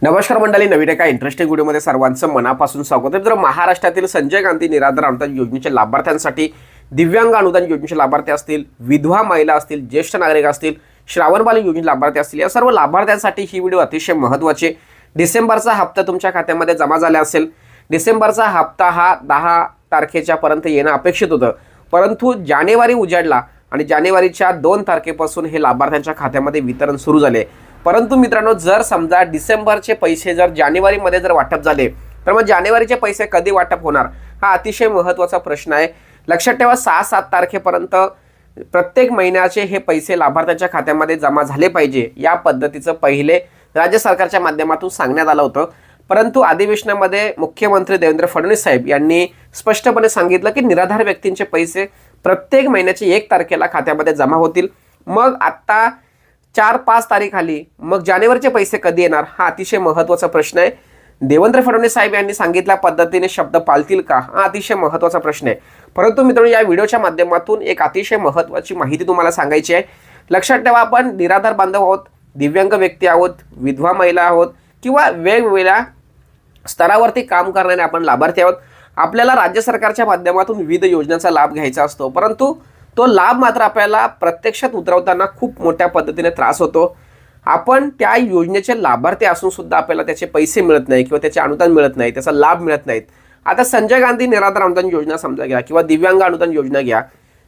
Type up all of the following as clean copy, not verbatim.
नमस्कार मंडळी, नवीन एका इंटरेस्टिंग व्हिडिओमध्ये सर्वांचं मनापासून स्वागत आहे। तर महाराष्ट्रातील संजय गांधी निराधार अनुदान योजनेच्या लाभार्थ्यांसाठी दिव्यांग अनुदान योजनेचे लाभार्थी असतील, विधवा महिला असतील, ज्येष्ठ नागरिक असतील, श्रावणबाल योजनेचे लाभार्थी असतील, या सर्व लाभार्थ्यांसाठी ही व्हिडिओ अतिशय महत्त्वाची। डिसेंबरचा हप्ता तुमच्या खात्यामध्ये जमा झाला असेल। डिसेंबरचा हप्ता हा 10 तारखेच्या पर्यंत येणं अपेक्षित होतं, परंतु जानेवारी उजाडला आणि जानेवारीच्या 2 तारखेपासून हे लाभार्थ्यांच्या खात्यामध्ये वितरण सुरू झाले। परंतु मित्रांनो, जर समजा डिसेंबरचे पैसे जर जानेवारीमध्ये जर वाटप झाले तर मग जानेवारीचे पैसे कधी वाटप होणार, हा अतिशय महत्त्वाचा प्रश्न आहे। लक्षात ठेवा, 6-7 तारखेपर्यंत प्रत्येक महिन्याचे हे पैसे लाभार्थ्यांच्या खात्यामध्ये जमा झाले पाहिजे, या पद्धतीचं पहिले राज्य सरकारच्या माध्यमातून सांगण्यात आलं होतं। परंतु अधिवेशनामध्ये मुख्यमंत्री देवेंद्र फडणवीस साहेब यांनी स्पष्टपणे सांगितलं की निराधार व्यक्तींचे पैसे प्रत्येक महिन्याचे 1 तारखेला खात्यामध्ये जमा होतील। मग आता 4-5 तारीख आली, मग जानेवारीचे पैसे कधी येणार, हा अतिशय महत्त्वाचा प्रश्न आहे। देवेंद्र फडणवीस साहेब यांनी सांगितल्या पद्धतीने शब्द पाळतील का, हा अतिशय महत्त्वाचा प्रश्न आहे। परंतु मित्रांनो, या व्हिडिओच्या माध्यमातून एक अतिशय महत्त्वाची माहिती तुम्हाला सांगायची आहे। लक्षात ठेवा, आपण निराधार बांधव आहोत, दिव्यांग व्यक्ती आहोत, विधवा महिला आहोत किंवा वेगवेगळ्या स्तरावरती काम करणारे आपण लाभार्थी आहोत। आपल्याला राज्य सरकारच्या माध्यमातून विविध योजनांचा लाभ घ्यायचा असतो, परंतु तो लाभ मात्र आपल्याला प्रत्यक्षात उतरवताना खूप मोठ्या पद्धतीने त्रास होतो। आपण त्या योजनेचे लाभार्थी असून सुद्धा आपल्याला त्याचे पैसे मिळत नाही किंवा त्याचे अनुदान मिळत नाही, त्याचा लाभ मिळत नाहीत। आता संजय गांधी निराधार अनुदान योजना समजा घ्या किंवा दिव्यांग अनुदान योजना घ्या,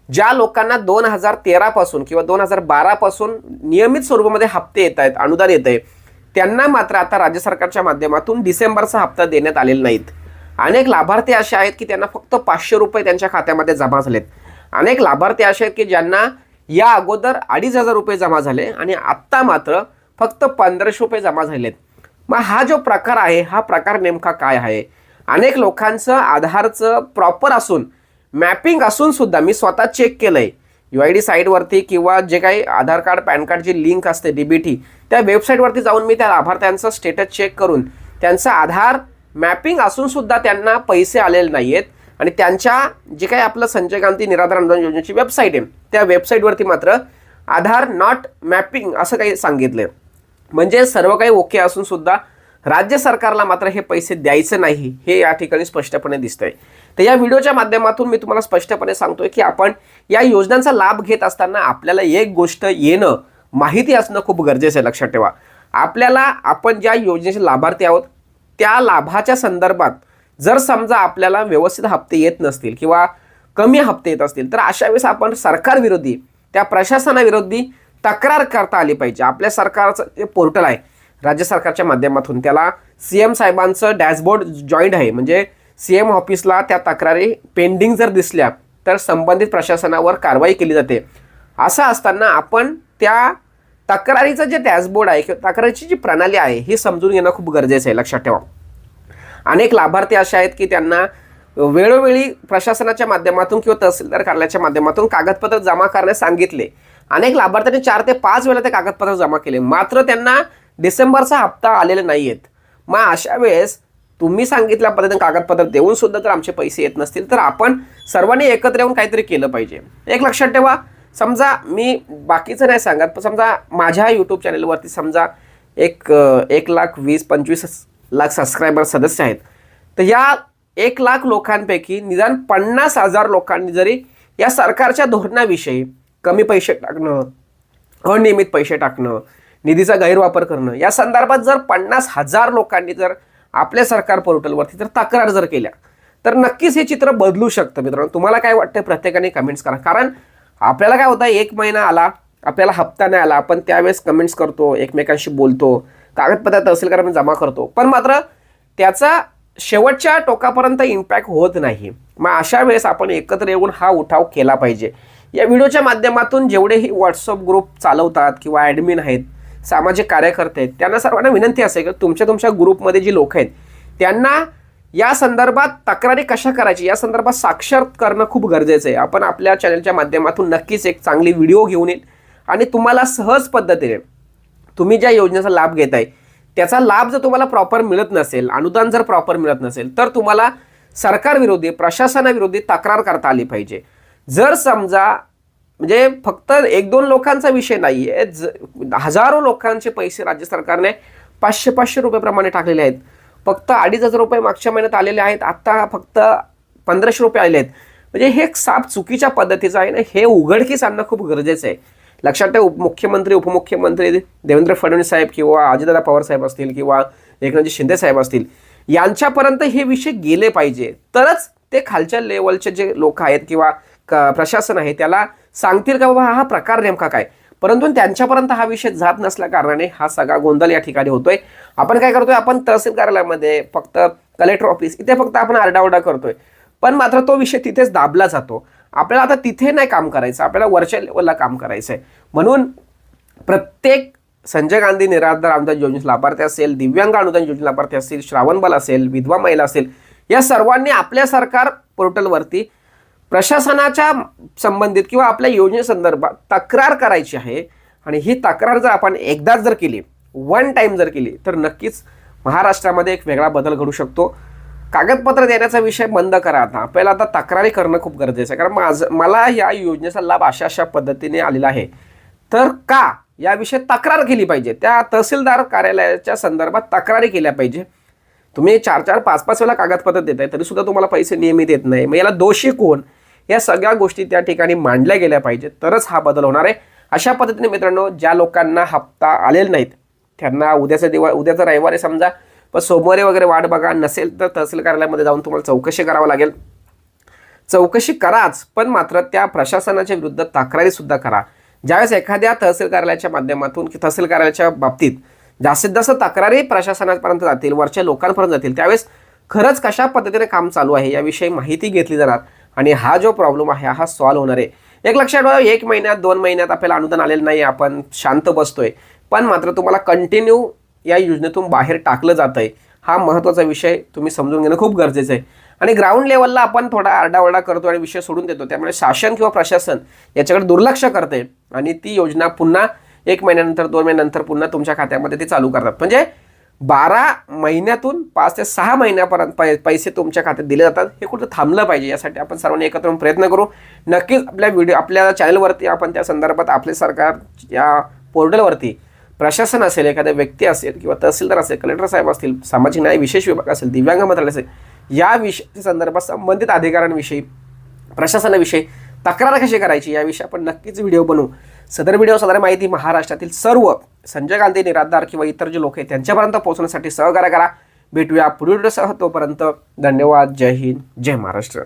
ज्या लोकांना 2013 पासून किंवा 2012 पासून नियमित स्वरूपामध्ये हप्ते येत आहेत, अनुदान येत आहे, त्यांना मात्र आता राज्य सरकारच्या माध्यमातून डिसेंबरचा हप्ता देण्यात आलेला नाहीत। अनेक लाभार्थी असे आहेत की त्यांना फक्त 500 रुपये त्यांच्या खात्यामध्ये जमा झालेत। अनेक लाभार्थी असे आहेत की ज्यांना या अगोदर 2500 रुपये जमा झाले आणि आत्ता मात्र फक्त 1500 रुपये जमा झालेत। मग हा जो प्रकार आहे, हा प्रकार नेमका काय आहे? अनेक लोकांचं आधारचं प्रॉपर असून, मॅपिंग असून सुद्धा मी स्वतः चेक केलंय, UID साईटवरती किंवा जे काही आधार कार्ड पॅन कार्डची लिंक असते DBT, त्या वेबसाईटवरती जाऊन मी त्या लाभार्थ्यांचं स्टेटस चेक करून त्यांचं आधार मॅपिंग असून सुद्धा त्यांना पैसे आलेले नाही आहेत। आणि त्यांच्या जे काही आपलं संजय गांधी निराधार अनुदान योजनेची वेबसाईट आहे, त्या वेबसाईटवरती मात्र आधार नॉट मॅपिंग असं काही सांगितलं। म्हणजे सर्व काही ओके असून सुद्धा राज्य सरकारला मात्र हे पैसे द्यायचे नाही, हे या ठिकाणी स्पष्टपणे दिसतंय। तर या व्हिडिओच्या माध्यमातून मी तुम्हाला स्पष्टपणे सांगतोय की आपण या योजनांचा लाभ घेत असताना आपल्याला एक गोष्ट येणं, माहिती असणं खूप गरजेचं आहे। लक्षात ठेवा, आपल्याला आपण ज्या योजनेचे लाभार्थी आहोत त्या लाभाच्या संदर्भात जर समजा आपल्याला व्यवस्थित हप्ते येत नसतील किंवा कमी हप्ते येत असतील, तर अशा वेळेस आपण सरकारविरोधी, त्या प्रशासनाविरोधी तक्रार करता आली पाहिजे। आपल्या सरकारचं जे पोर्टल आहे राज्य सरकारच्या माध्यमातून, त्याला CM साहेबांचं डॅशबोर्ड जॉईंट आहे, म्हणजे CM ऑफिसला त्या तक्रारी पेंडिंग जर दिसल्या तर संबंधित प्रशासनावर कारवाई केली जाते। असं असताना आपण त्या तक्रारीचं जे डॅशबोर्ड आहे किंवा तक्रारीची जी प्रणाली आहे ही समजून घेणं खूप गरजेचं आहे। लक्षात ठेवा, अनेक लाभार्थी असे आहेत की त्यांना वेळोवेळी प्रशासनाच्या माध्यमातून किंवा तहसीलदार कार्यालयाच्या माध्यमातून कागदपत्र जमा करण्यास सांगितले। अनेक लाभार्थ्यांनी 4 ते 5 वेळा ते कागदपत्र जमा केले, मात्र त्यांना डिसेंबरचा हप्ता आलेले नाही आहेत। मग अशा वेळेस तुम्ही सांगितल्या पद्धतीने कागदपत्र देऊन सुद्धा जर आमचे पैसे येत नसतील, तर आपण सर्वांनी एकत्र येऊन काहीतरी केलं पाहिजे। एक लक्षात ठेवा, समजा मी बाकीचं नाही सांगत, पण समजा माझ्या यूट्यूब चॅनलवरती समजा 1,20,25 लाख सबस्क्रायबर सदस्य आहेत, तर या 1 लाख लोकांपैकी निदान 50,000 लोकांनी जरी या सरकारच्या धोरणाविषयी कमी पैसे टाकणं, अनियमित पैसे टाकणं, निधीचा गैरवापर करणं, या संदर्भात जर 50,000 लोकांनी जर आपल्या सरकार पोर्टलवरती जर तक्रार जर केल्या, तर नक्कीच हे चित्र बदलू शकतं। मित्रांनो, तुम्हाला काय वाटतं प्रत्येकाने कमेंट्स करा। कारण आपल्याला काय होतं, 1 महिना आला, आपल्याला हप्ता नाही आला, आपण त्यावेळेस कमेंट्स करतो, एकमेकांशी बोलतो, कागदपत्र तहसीलदारांनी जमा करतो, पण मात्र त्याचा शेवटच्या टोकापर्यंत इम्पॅक्ट होत नाही। मग अशा वेळेस आपण एकत्र येऊन हा उठाव केला पाहिजे। या व्हिडिओच्या माध्यमातून जेवढेही व्हॉट्सअप ग्रुप चालवतात किंवा ॲडमिन आहेत, सामाजिक कार्यकर्ते आहेत, त्यांना सर्वांना विनंती असेल की तुमच्या ग्रुपमध्ये जी लोक आहेत त्यांना या संदर्भात तक्रारी कशा करायची या संदर्भात साक्षर करणं खूप गरजेचं आहे। आपण आपल्या चॅनलच्या माध्यमातून नक्कीच एक चांगली व्हिडिओ घेऊन येईल आणि तुम्हाला सहज पद्धतीने तुम्ही ज्या योजनेचा लाभ घेताय त्याचा लाभ जर तुम्हाला प्रॉपर मिळत नसेल, अनुदान जर प्रॉपर मिळत नसेल, तर तुम्हाला सरकारविरोधी, प्रशासनाविरोधी तक्रार करता आली पाहिजे। जर समजा म्हणजे फक्त 1-2 लोकांचा विषय नाहीये, हजारो लोकांचे पैसे राज्य सरकारने 500 रुपये टाकलेले आहेत. फक्त 2,500 रुपये मागच्या महिन्यात आलेले आहेत, आता फक्त 1,500 रुपये आलेले आहेत. म्हणजे हे एक साप चुकीच्या पद्धतीचं आहे ना, हे उघडकीस आणणं खूप गरजेचं आहे. लक्षात ठेवा, मुख्यमंत्री उपमुख्यमंत्री देवेंद्र फडणवीस साहेब किंवा अजितदादा पवार साहेब असतील किंवा एकनाथजी शिंदे साहेब असतील, यांच्यापर्यंत हे विषय गेले पाहिजे, तरच ते खालच्या लेवलचे जे लोक आहेत किंवा प्रशासन आहे त्याला सांगतील का बाबा हा प्रकार नेमका काय. परंतु त्यांच्यापर्यंत हा विषय जात नसल्या कारणाने हा सगळा गोंधळ या ठिकाणी होतोय. आपण काय करतोय, आपण तहसील कार्यालयामध्ये फक्त कलेक्टर ऑफिस इथे फक्त आपण आरडाओरडा करतोय, पण मात्र तो विषय तिथेच दाबला जातो. आपल्याला आता तिथे नाही काम करायचं, आपल्याला वरच्या लेवलला काम करायचं आहे. म्हणून प्रत्येक संजय गांधी निराधार अनुदान योजनेचे लाभार्थी असेल, दिव्यांग अनुदान योजनेचे लाभार्थी असतील, श्रावणबाल असेल, विधवा महिला असेल, या सर्वांनी आपल्या सरकार पोर्टलवरती प्रशासनाच्या संबंधित किंवा आपल्या योजनेसंदर्भात तक्रार करायची आहे. आणि ही तक्रार जर आपण एकदाच जर केली, वन टाइम जर केली, तर नक्कीच महाराष्ट्रामध्ये एक वेगळा बदल घडू शकतो. कागदपत्र देण्याचा विषय बंद करा. आता आपल्याला आता तक्रारी करणं खूप गरजेचं आहे, कारण मला या योजनेचा लाभ अशा पद्धतीने आलेला आहे, तर का याविषयी तक्रार केली पाहिजे. त्या तहसीलदार कार्यालयाच्या संदर्भात तक्रारी केल्या पाहिजे. तुम्ही 4-4, 5-5 वेळा कागदपत्र देताय तरी सुद्धा तुम्हाला पैसे नियमित येत नाही, मग याला दोषी कोण, या सगळ्या गोष्टी त्या ठिकाणी मांडल्या गेल्या पाहिजेत, तरच हा बदल होणार आहे. अशा पद्धतीने मित्रांनो, ज्या लोकांना हप्ता आलेले नाहीत त्यांना उद्याचा रविवारी समजा, पण सोमवारी वगैरे वाट बघा. नसेल तर तहसील कार्यालयामध्ये जाऊन तुम्हाला चौकशी करावं लागेल. चौकशी कराच, पण मात्र त्या प्रशासनाच्या विरुद्ध तक्रारीसुद्धा करा. ज्यावेळेस एखाद्या तहसील कार्यालयाच्या माध्यमातून की तहसील कार्यालयाच्या बाबतीत जास्तीत जास्त तक्रारी प्रशासनापर्यंत जातील, वरच्या लोकांपर्यंत जातील, त्यावेळेस खरंच कशा पद्धतीने काम चालू आहे याविषयी माहिती घेतली जाणार आणि हा जो प्रॉब्लेम आहे हा सॉल्व्ह होणार आहे. एक लक्षात ठेवा, 1 महिन्यात 2 महिन्यात आपल्याला अनुदान आलेलं नाही, आपण शांत बसतोय, पण मात्र तुम्हाला कंटिन्यू या योजनेतून बाहेर टाकलं जात आहे. हा महत्त्वाचा विषय तुम्ही समजून घेणं खूप गरजेचं आहे. आणि ग्राउंड लेवलला आपण थोडा आरडाओरडा करतो आणि विषय सोडून देतो, त्यामुळे शासन किंवा प्रशासन याच्याकडे दुर्लक्ष करते आणि ती योजना पुन्हा 1 महिन्यानंतर 2 महिन्यानंतर पुन्हा तुमच्या खात्यामध्ये ते चालू करतात. म्हणजे 12 महिन्यातून 5 ते 6 महिन्यापर्यंत पैसे तुमच्या खात्यात दिले जातात. हे कुठं थांबलं पाहिजे, यासाठी आपण सर्वांनी एकत्र येऊन प्रयत्न करू. नक्कीच आपल्या चॅनलवरती आपण त्या संदर्भात आपले सरकार या पोर्टलवरती प्रशासन असेल, एखाद्या व्यक्ती असेल किंवा तहसीलदार असेल, कलेक्टर साहेब असतील, सामाजिक न्याय विशेष विभाग असेल, दिव्यांग मंत्रालय असेल, या विषयाच्या संदर्भात संबंधित अधिकाऱ्यांविषयी, प्रशासनाविषयी तक्रार कशी करायची याविषयी आपण नक्कीच व्हिडिओ बनवू. सदर व्हिडिओ साधारण माहिती महाराष्ट्रातील सर्व संजय गांधी निराधार किंवा इतर जे लोक आहेत त्यांच्यापर्यंत पोहोचण्यासाठी सहकार्य करा. भेटूया पुढील व्हिडिओसह, तोपर्यंत धन्यवाद. जय हिंद, जय महाराष्ट्र.